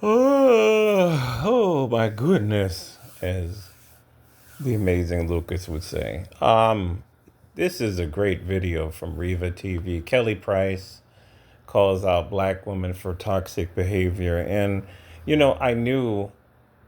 Oh my goodness, as the amazing Lucas would say. This is a great video from Riva TV. Kelly Price calls out black women for toxic behavior. And, I knew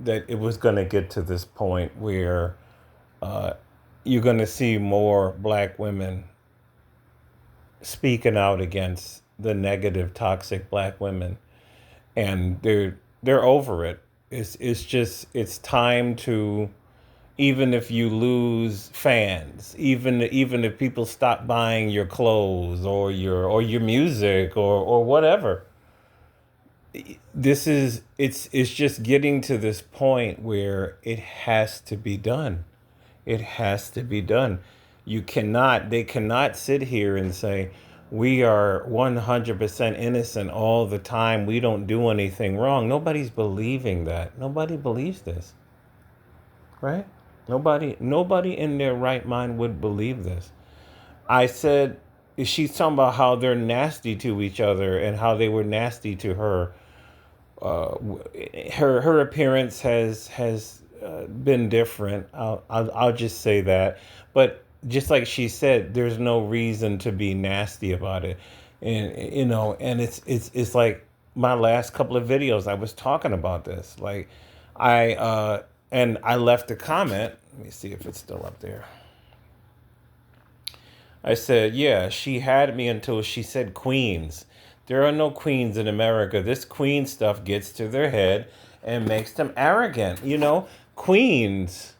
that it was going to get to this point where you're going to see more black women speaking out against the negative, toxic black women. And they're over it. It's just it's time to, even if you lose fans, even if people stop buying your clothes or your music or whatever. It's just getting to this point where it has to be done. It has to be done. They cannot sit here and say we are 100% innocent all the time. We don't do anything wrong. Nobody's believing that. Nobody believes this, right? Nobody in their right mind would believe this. I said she's talking about how they're nasty to each other and how they were nasty to her. Her appearance has been different. I'll just say that. But just like she said, there's no reason to be nasty about it, and and it's like my last couple of videos. I was talking about this. Like, I left a comment. Let me see if it's still up there. I said, yeah, she had me until she said queens. There are no queens in America. This queen stuff gets to their head and makes them arrogant. Queens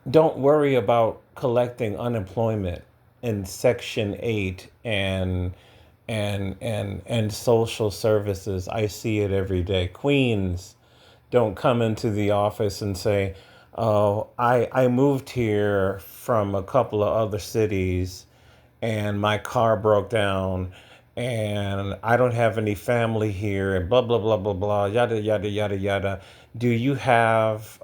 don't worry about collecting unemployment and Section 8 and social services. I see it every day. Queens don't come into the office and say, "Oh, I moved here from a couple of other cities and my car broke down and I don't have any family here and blah blah blah blah blah yada yada yada yada. Do you have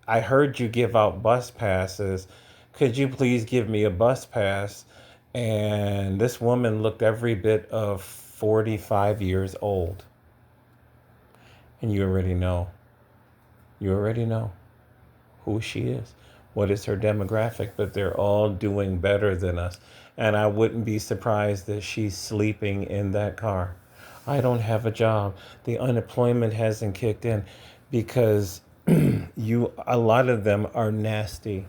I heard you give out bus passes. Could you please give me a bus pass?" And this woman looked every bit of 45 years old. And you already know who she is, what is her demographic, but they're all doing better than us. And I wouldn't be surprised that she's sleeping in that car. I don't have a job. The unemployment hasn't kicked in because a lot of them are nasty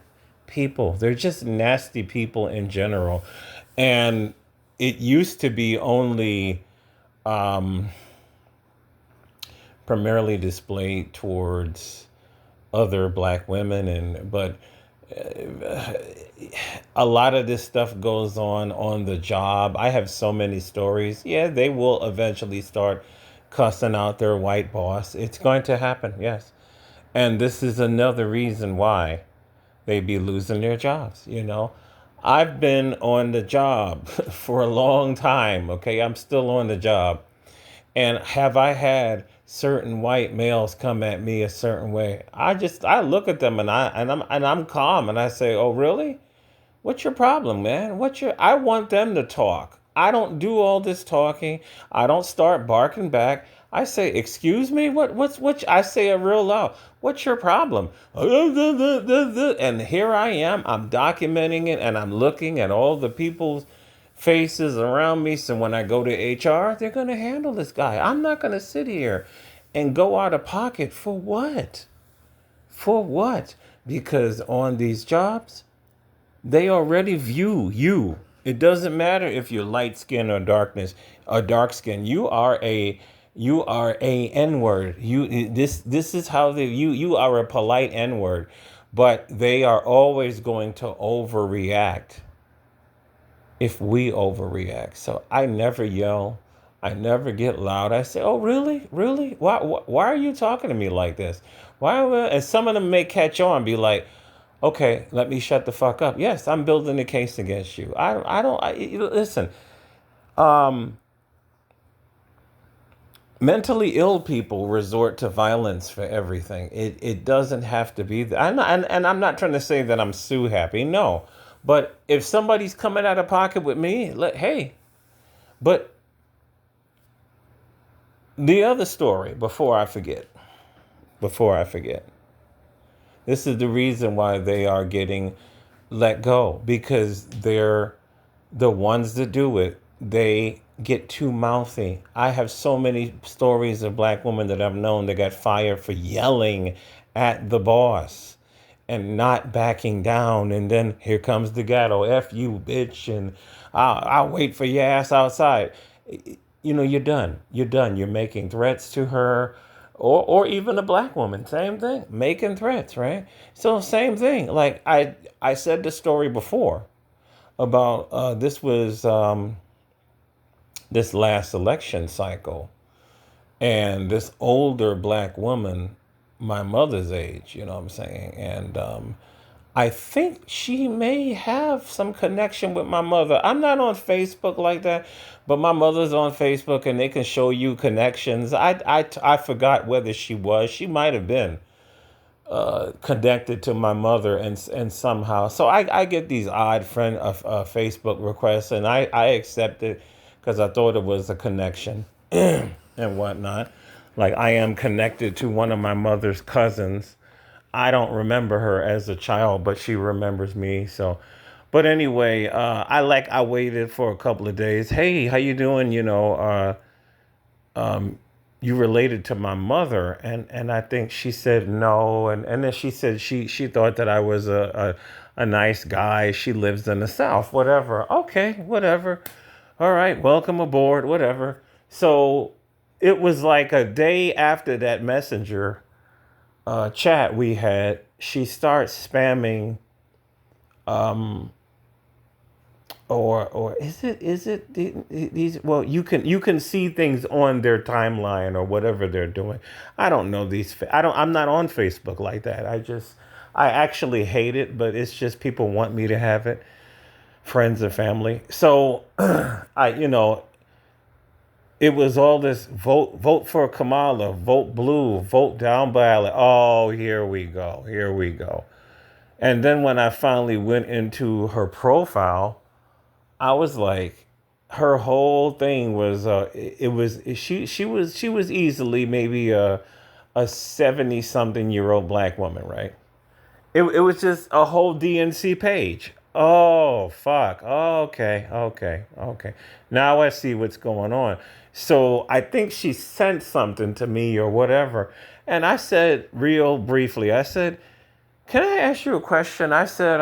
people. They're just nasty people in general. And it used to be only primarily displayed towards other black women, but a lot of this stuff goes on the job. I have so many stories. Yeah, they will eventually start cussing out their white boss. It's going to happen, yes. And this is another reason why they be losing their jobs. I've been on the job for a long time, okay? I'm still on the job. And have I had certain white males come at me a certain way? I look at them and I'm calm and I say, "Oh, really? What's your problem, man? I want them to talk. I don't do all this talking. I don't start barking back. I say, "Excuse me? What I say it real loud. What's your problem?" And here I am. I'm documenting it and I'm looking at all the people's faces around me. So when I go to HR, they're going to handle this guy. I'm not going to sit here and go out of pocket for what? For what? Because on these jobs, they already view you. It doesn't matter if you're light skin or dark skin. You are a N word. This is how you are a polite N word, but they are always going to overreact if we overreact. So I never yell. I never get loud. I say, "Oh, really? Really? Why are you talking to me like this? Why?" And some of them may catch on, be like, "Okay, let me shut the fuck up." Yes, I'm building a case against you. I don't, listen, mentally ill people resort to violence for everything. It doesn't have to be that. And I'm not trying to say that I'm Sue happy. No. But if somebody's coming out of pocket with me, hey, but The other story, before I forget, this is the reason why they are getting let go, because they're the ones that do it, they get too mouthy. I have so many stories of black women that I've known that got fired for yelling at the boss and not backing down. And then here comes the gato, F you, bitch, and I'll wait for your ass outside. You're done. You're done. You're making threats to her. Or even a black woman, same thing, making threats, right? So same thing. Like I said the story before about this was this last election cycle, and this older black woman, my mother's age, you know what I'm saying, and I think she may have some connection with my mother. I'm not on Facebook like that, but my mother's on Facebook, and they can show you connections. I forgot whether she was. She might have been connected to my mother, and somehow. So I get these odd Facebook requests, and I accept it because I thought it was a connection and whatnot. Like, I am connected to one of my mother's cousins. I don't remember her as a child, but she remembers me. So, but anyway, I waited for a couple of days. Hey, how you doing? You related to my mother, and I think she said no, and then she said she thought that I was a nice guy. She lives in the South, whatever. Okay, whatever. All right, welcome aboard, whatever. So it was like a day after that messenger chat we had, she starts spamming, or is it these, well, you can see things on their timeline or whatever they're doing. I don't know these I'm not on Facebook like that. I actually hate it, but it's just people want me to have it, friends and family. So I you know it was all this vote for Kamala, vote blue, vote down ballot. Oh, here we go. And then when I finally went into her profile, I was like, her whole thing was it was she was easily maybe a 70 something year old black woman, right? It was just a whole DNC page. Oh, fuck. Oh, okay. Now I see what's going on. So I think she sent something to me or whatever. And I said, real briefly, I said, can I ask you a question? I said,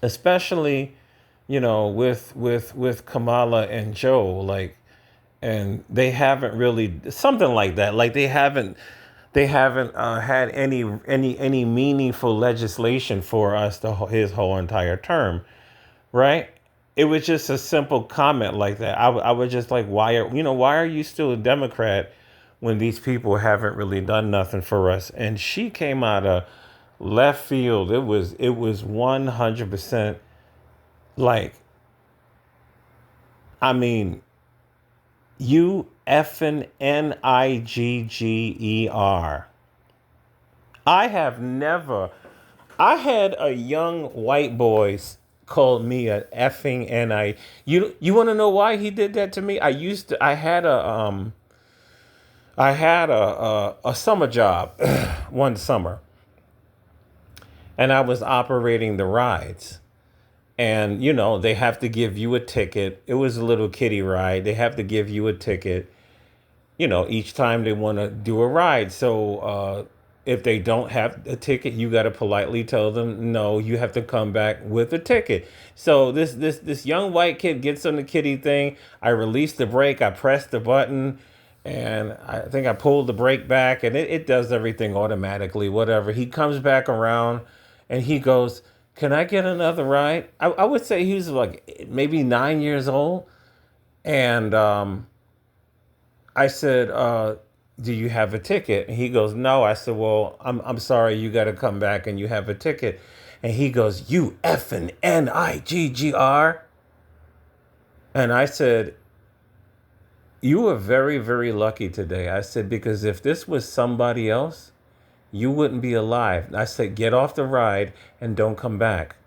especially, with Kamala and Joe, like, and they haven't really, something like that. Like, they haven't had any meaningful legislation for us his whole entire term, right? It was just a simple comment like that. I was just like, why are you still a Democrat when these people haven't really done nothing for us? And she came out of left field. It was 100% like, I mean, U effing Nigger. I have never. I had a young white boy called me a effing ni. You want to know why he did that to me? I had a summer job one summer, and I was operating the rides. And they have to give you a ticket. It was a little kiddie ride. They have to give you a ticket, each time they want to do a ride. So if they don't have a ticket, you got to politely tell them, no, you have to come back with a ticket. So this young white kid gets on the kiddie thing. I release the brake. I press the button, and I think I pulled the brake back, and it does everything automatically, whatever. He comes back around, and he goes, can I get another ride? I would say he was like maybe 9 years old. And I said, do you have a ticket? And he goes, no. I said, well, I'm sorry, you got to come back and you have a ticket. And he goes, you effing Nigger. And I said, you were very, very lucky today. I said, because if this was somebody else, you wouldn't be alive. I said, get off the ride and don't come back.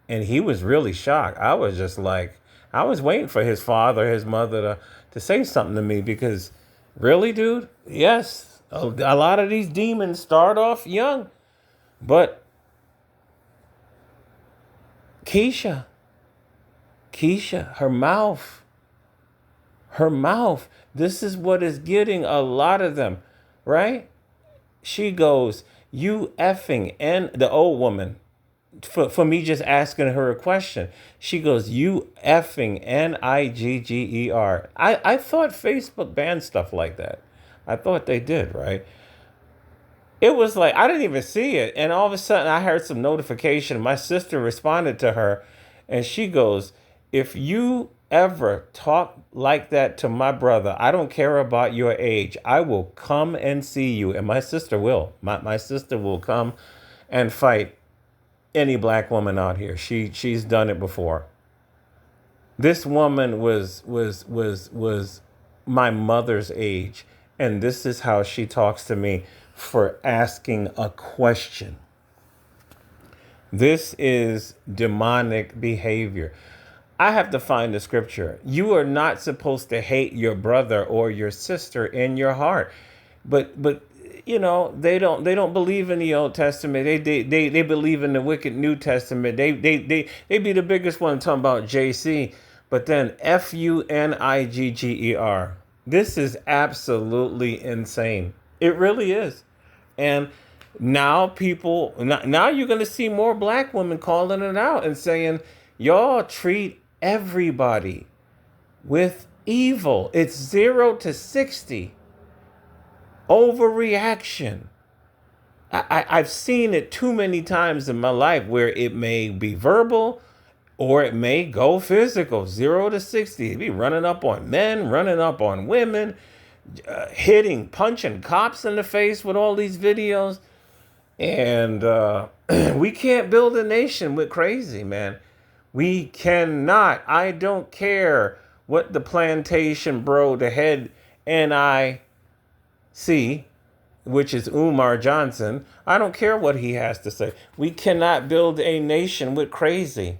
And he was really shocked. I was just like, I was waiting for his father, his mother to say something to me, because Really, dude? Yes. A lot of these demons start off young. But Keisha, Keisha, her mouth, this is what is getting a lot of them, right? She goes, you effing, and the old woman, for me just asking her a question, she goes, you effing Nigger. I thought Facebook banned stuff like that. I thought they did, right? It was like I didn't even see it, and all of a sudden I heard some notification. My sister responded to her, and she goes, "If you ever talk like that to my brother, I don't care about your age. I will come and see you." And my sister will. My sister will come and fight any black woman out here. She's done it before. This woman was my mother's age, and this is how she talks to me for asking a question. This is demonic behavior. I have to find the scripture. You are not supposed to hate your brother or your sister in your heart. But they don't believe in the Old Testament. They believe in the wicked New Testament. They be the biggest one talking about JC, but then Funigger. This is absolutely insane. It really is. And now you're going to see more black women calling it out and saying, y'all treat everybody with evil. It's 0 to 60. Overreaction. I've seen it too many times in my life where it may be verbal or it may go physical. 0 to 60. It be running up on men, running up on women, hitting, punching cops in the face with all these videos. And we can't build a nation with crazy, man. We cannot. I don't care what the plantation bro, the head NIC, which is Umar Johnson, I don't care what he has to say. We cannot build a nation with crazy.